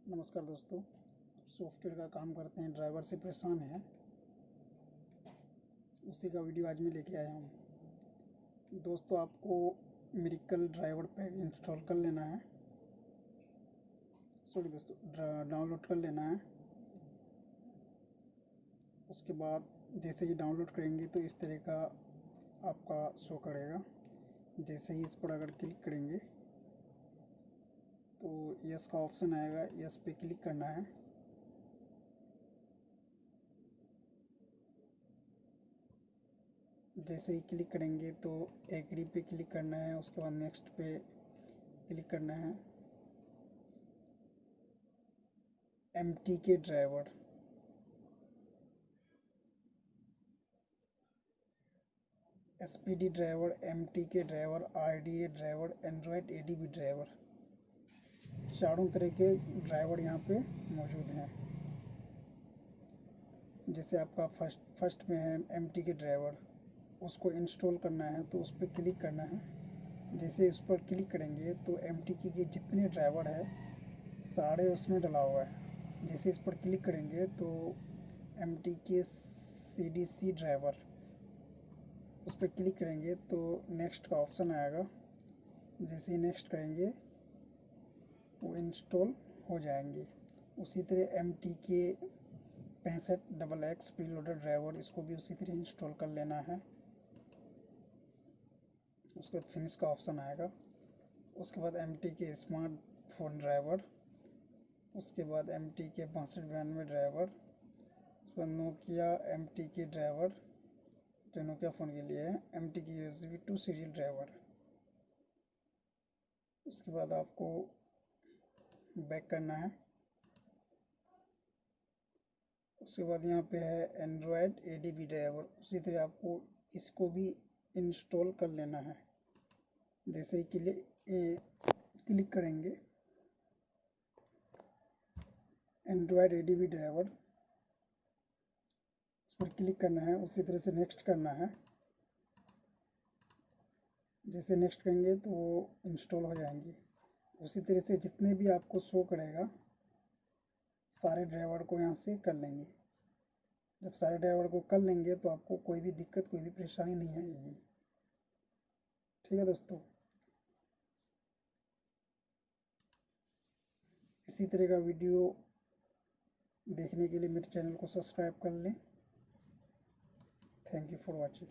नमस्कार दोस्तों, सॉफ्टवेयर का काम करते हैं, ड्राइवर से परेशान हैं, उसी का वीडियो आज मैं लेके आया हूँ। दोस्तों, आपको मिरेकल ड्राइवर पैक इंस्टॉल कर लेना है, डाउनलोड कर लेना है। उसके बाद जैसे ही डाउनलोड करेंगे तो इस तरह का आपका शो करेगा। जैसे ही इस पर अगर क्लिक करेंगे तो यस का ऑप्शन आएगा, यस पे क्लिक करना है। जैसे ही क्लिक करेंगे तो एग्री पे क्लिक करना है, उसके बाद नेक्स्ट पे क्लिक करना है। MTK driver, SPD driver, MTK driver, RDA driver, Android ADB driver, चारों तरह के ड्राइवर यहाँ पे मौजूद हैं। जैसे आपका फर्स्ट में है MTK ड्राइवर, उसको इंस्टॉल करना है तो उस पर क्लिक करना है। जैसे इस पर क्लिक करेंगे तो MTK के जितने ड्राइवर है सारे उसमें डला हुआ है। जैसे इस पर क्लिक करेंगे तो MTK CDC ड्राइवर, उस पर क्लिक करेंगे तो नेक्स्ट का ऑप्शन आएगा। जैसे ही नेक्स्ट करेंगे वो इंस्टॉल हो जाएंगे। उसी तरह MTK 65XX प्रीलोडर ड्राइवर, इसको भी उसी तरह इंस्टॉल कर लेना है। उसके बाद फिनिश का ऑप्शन आएगा। उसके बाद MTK स्मार्टफोन ड्राइवर, उसके बाद MTK 6292 ड्राइवर, उसके बाद नोकिया MTK ड्राइवर जो नोकिया फ़ोन के लिए है, MTK USB 2 सीरियल ड्राइवर। उसके बाद आपको बैक करना है। उसके बाद यहाँ पे है एंड्रॉयड ADB ड्राइवर, उसी तरह आपको इसको भी इंस्टॉल कर लेना है। जैसे ही क्लिक करेंगे एंड्रॉयड ADB ड्राइवर, उस पर क्लिक करना है। उसी तरह से नेक्स्ट करना है। जैसे नेक्स्ट करेंगे तो वो इंस्टॉल हो जाएंगे। उसी तरह से जितने भी आपको शो करेगा सारे ड्राइवर को यहाँ से कर लेंगे। जब सारे ड्राइवर को कर लेंगे तो आपको कोई भी दिक्कत, कोई भी परेशानी नहीं आएगी। ठीक है दोस्तों, इसी तरह का वीडियो देखने के लिए मेरे चैनल को सब्सक्राइब कर लें। Thank you for watching.